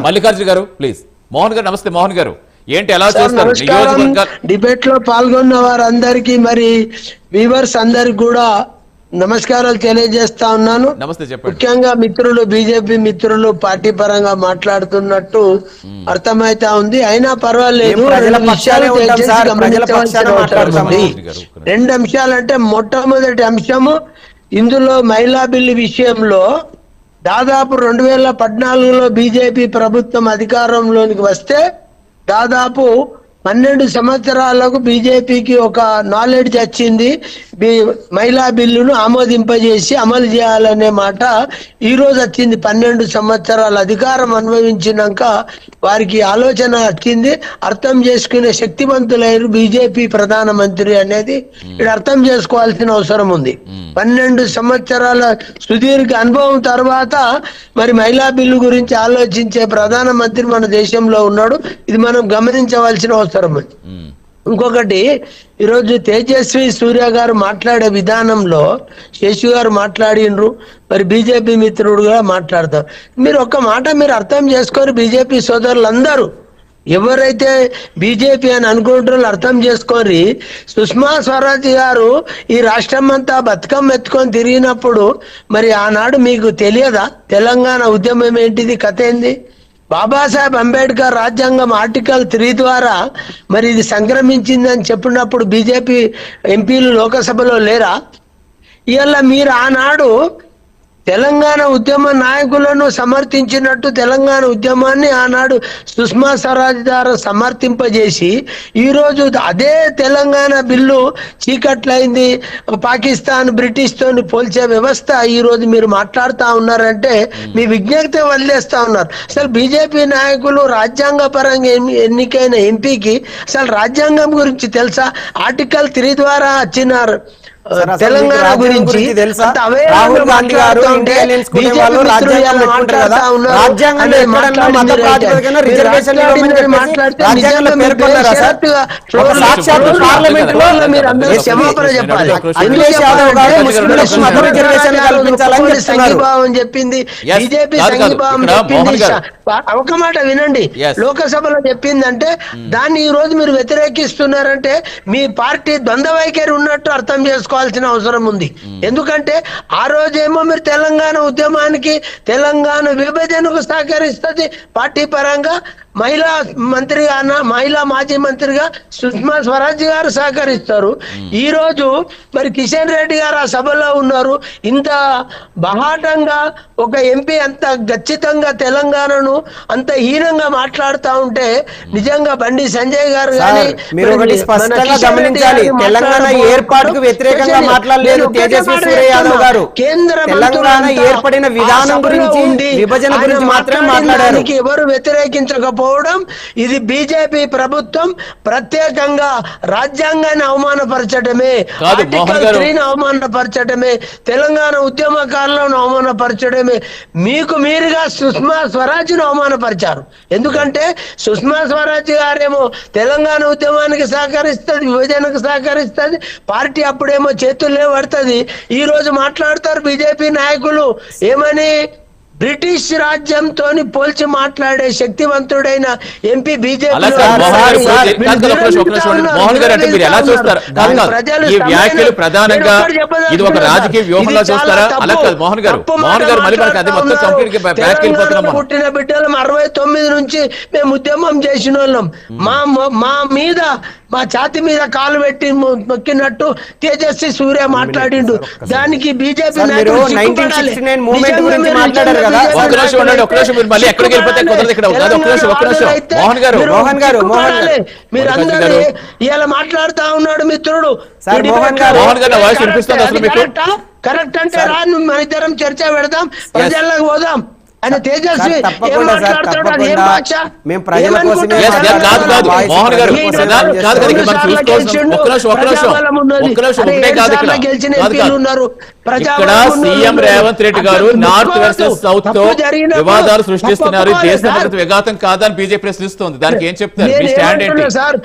మల్లికార్జున గారు ప్లీజ్. మోహన్ గారు నమస్తే. మోహన్ గారు ఏంటి ఎలా చూస్తారు? డిబేట్ లో పాల్గొన్న వారందరికీ మరి వ్యూవర్స్ అందరికి కూడా నమస్కారాలు తెలియజేస్తా ఉన్నాను. ముఖ్యంగా మిత్రులు బీజేపీ మిత్రులు పార్టీ పరంగా మాట్లాడుతున్నట్టు అర్థమైతా ఉంది. అయినా పర్వాలేదు, రెండు అంశాలంటే మొట్టమొదటి అంశము ఇందులో మహిళా బిల్లు విషయంలో దాదాపు 2014లో బీజేపీ ప్రభుత్వం అధికారంలోనికి వస్తే దాదాపు 12 సంవత్సరాలకు బీజేపీకి ఒక నాలెడ్జ్ వచ్చింది. మహిళా బిల్లును ఆమోదింపజేసి అమలు చేయాలనే మాట ఈ రోజు వచ్చింది. 12 సంవత్సరాల అధికారం అనుభవించినాక వారికి ఆలోచన వచ్చింది. అర్థం చేసుకునే శక్తివంతులైన బీజేపీ ప్రధానమంత్రి అనేది ఇక్కడ అర్థం చేసుకోవాల్సిన అవసరం ఉంది. 12 సంవత్సరాల సుదీర్ఘ అనుభవం తర్వాత మరి మహిళా బిల్లు గురించి ఆలోచించే ప్రధానమంత్రి మన దేశంలో ఉన్నాడు. ఇది మనం గమనించవలసిన అవసరం. ఇంకొకటి, ఈరోజు తేజస్వి సూర్య గారు మాట్లాడే విధానంలో శశి గారు మాట్లాడినరు, మరి బీజేపీ మిత్రుడుగా మాట్లాడతారు. మీరు ఒక్క మాట మీరు అర్థం చేసుకోరు. బీజేపీ సోదరులందరూ ఎవరైతే బీజేపీ అని అనుకుంటారో అర్థం చేసుకొని, సుష్మా స్వరాజ్ గారు ఈ రాష్ట్రం అంతా బతుకమ్మ ఎత్తుకొని తిరిగినప్పుడు మరి ఆనాడు మీకు తెలియదా తెలంగాణ ఉద్యమం ఏంటిది, కథ ఏంది? బాబాసాహెబ్ అంబేద్కర్ రాజ్యాంగం ఆర్టికల్ 3 ద్వారా మరి ఇది సంక్రమించిందని చెప్పినప్పుడు బీజేపీ ఎంపీలు లోకసభలో లేరా? ఇవాళ మీరు ఆనాడు తెలంగాణ ఉద్యమ నాయకులను సమర్థించినట్టు తెలంగాణ ఉద్యమాన్ని ఆనాడు సుష్మా స్వరాజ్ ద్వారా సమర్థింపజేసి ఈరోజు అదే తెలంగాణ బిల్లు చీకట్లయింది, పాకిస్తాన్ బ్రిటిష్ తోని పోల్చే వ్యవస్థ ఈరోజు మీరు మాట్లాడుతూ ఉన్నారంటే మీ విజ్ఞప్తి వదిలేస్తా ఉన్నారు. అసలు బీజేపీ నాయకులు రాజ్యాంగ పరంగా ఎన్నికైన ఎంపీకి అసలు రాజ్యాంగం గురించి తెలుసా? ఆర్టికల్ 3 ద్వారా వచ్చినారు తెలంగాణ గురించి. రాహుల్ గాంధీ గారు ఇంటెలిజెన్స్ సంఘీభావం చెప్పింది, బీజేపీ సంఘీభావం చెప్పింది. ఒక మాట వినండి, లోకసభలో చెప్పిందంటే దాన్ని ఈ రోజు మీరు వ్యతిరేకిస్తున్నారంటే మీ పార్టీ ద్వంద్వ వైఖరి ఉన్నట్టు అర్థం చేసుకోవాల్సిన అవసరం ఉంది. ఎందుకంటే ఆ రోజేమో మీరు తెలంగాణ ఉద్యమానికి తెలంగాణ విభజనకు సహకరిస్తుంది పార్టీ పరంగా, మహిళా మంత్రిగా మహిళా మాజీ మంత్రిగా సుష్మా స్వరాజ్ గారు సహకరిస్తారు. ఈ రోజు మరి కిషన్ రెడ్డి గారు ఆ సభలో ఉన్నారు. ఇంత బహాటంగా ఒక ఎంపీ అంత ఖచ్చితంగా తెలంగాణను అంత హీనంగా మాట్లాడుతూ ఉంటే నిజంగా బండి సంజయ్ గారు తెలంగాణ ఏర్పాటుకు వ్యతిరేకంగా మాట్లాడలేదు తేజస్వి సూర్య యాదవ్ గారు. కేంద్ర తెలంగాణ ఏర్పడిన విధానం గురించి విభజన గురించి మాత్రమే మాట్లాడారు. ఎవరు వ్యతిరేకించకపోవడం, ఇది బీజేపీ ప్రభుత్వం ప్రత్యేకంగా రాజ్యాంగాన్ని అవమానపరచడమే, ఆర్టికల్ 3ని అవమానపరచడమే, తెలంగాణ ఉద్యమకారులను అవమానపరచడమే. మీకు మీరుగా సుష్మా స్వరాజ్ను అవమానపరిచారు. ఎందుకంటే సుష్మా స్వరాజ్ గారేమో తెలంగాణ ఉద్యమానికి సహకరిస్తుంది, విభజనకు సహకరిస్తుంది, పార్టీ అప్పుడేమో చేతుల్లో పడుతుంది. ఈ రోజు మాట్లాడతారు బీజేపీ నాయకులు ఏమని, బ్రిటిష్ రాజ్యంతో పోల్చి మాట్లాడే శక్తివంతుడైన ఎంపీ బీజేపీ. పుట్టిన బిడ్డలం 69 నుంచి మేము ఉద్యమం చేసిన వాళ్ళం. మా మీద మా ఛాతి మీద కాలు పెట్టి మొక్కినట్టు తేజస్వి సూర్య మాట్లాడిండు. దానికి బీజేపీ మీరందరూ ఇలా మాట్లాడుతా ఉన్నాడు మిత్రుడు. కరెక్ట్ అంటే రాను, మన ఇద్దరం చర్చ పెడదాం, ప్రజల్లోకి పోదాం. ఆయన తేజస్వి సీఎం రేవంత్ రెడ్డి గారు నార్త్ వర్సెస్ సౌత్ తో వివాదాలు సృష్టిస్తున్నారు, దేశ విఘాతం కాదని బీజేపీ ప్రశ్నిస్తోంది. దానికి ఏం చెప్తారు సార్?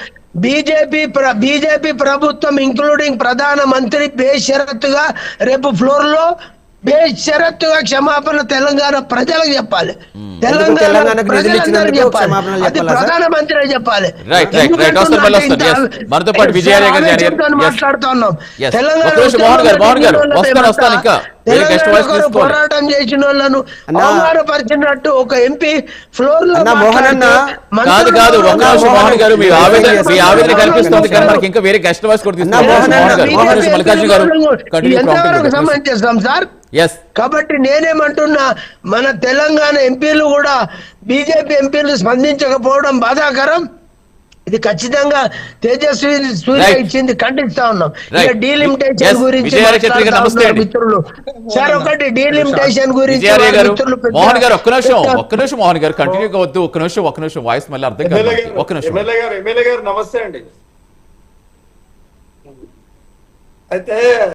బీజేపీ ప్రభుత్వం ఇంక్లూడింగ్ ప్రధాన మంత్రి బేషరతుగా రేపు ఫ్లోర్ లో బేషరత్తుగా క్షమాపణ తెలంగాణ ప్రజలకు చెప్పాలి, తెలంగాణ తెలంగాణకు నిధులు ప్రజలందరికీ ఇచ్చినందుకు చెప్పాలి, క్షమాపణలు అది చెప్పాలా సార్? ప్రధానమంత్రి చెప్పాలి. రైట్ రైట్ రైట్ వస్తారు మళ్ళీ వస్తారు. Yes. మనతో పాటు విజయాలయ గారు మాట్లాడుతున్నాం. Yes. తెలంగాణ ఒక్క నిమిషం మోహన్ గారు వస్తాను ఇంకా వేరే గెస్ట్ వాయిస్ తెలంగాణ తీసుకోండి. పోరాటం చేసిన వాళ్ళను అవమానపరిచినట్టు ఒక ఎంపీ ఫ్లోర్ లో అన్నా, మోహన్ అన్న, కాదు ఒక్క నిమిషం మోహన్ గారు మీ ఆవేదన కనిపిస్తుంది కానీ మనకి ఇంకా వేరే గెస్ట్ వాయిస్ కూడా తీసుకోండి. మోహన్ మోహన్ గారు మల్లికార్జున గారు కంటిన్యూ ఎంతవరకు సమానం చేస్తాం సార్? ఎస్ కాబట్టి నేనేమంటున్నా, మన తెలంగాణ ఎంపీలు కూడా బీజేపీ ఎంపీలు స్పందించకపోవడం బాధాకరం. ఇది ఖచ్చితంగా తేజస్వి సూర్య Right. ఇచ్చింది ఖండిస్తా ఉన్నాం. Right. ఇక డీలిమిటేషన్ Yes. గురించి విజయాలయ చక్రి గారు మాట్లాడుతా నమస్తే ఉన్నారు అండి. మిత్రులు. సార్ ఒకటి డీలిమిటేషన్ గురించి విజయాలయ వారి గారు మిత్రులు పెద్ద- మోహన్ గారు ఒక్క నిమిషం మోహన్ గారు కంటిన్యూగా వద్దు. ఒక్క నిమిషం వాయిస్ మళ్ళీ అర్థం కాదు. ఒక్క నిమిషం ఎమ్మెల్యే గారు నమస్తే అండి. అయితే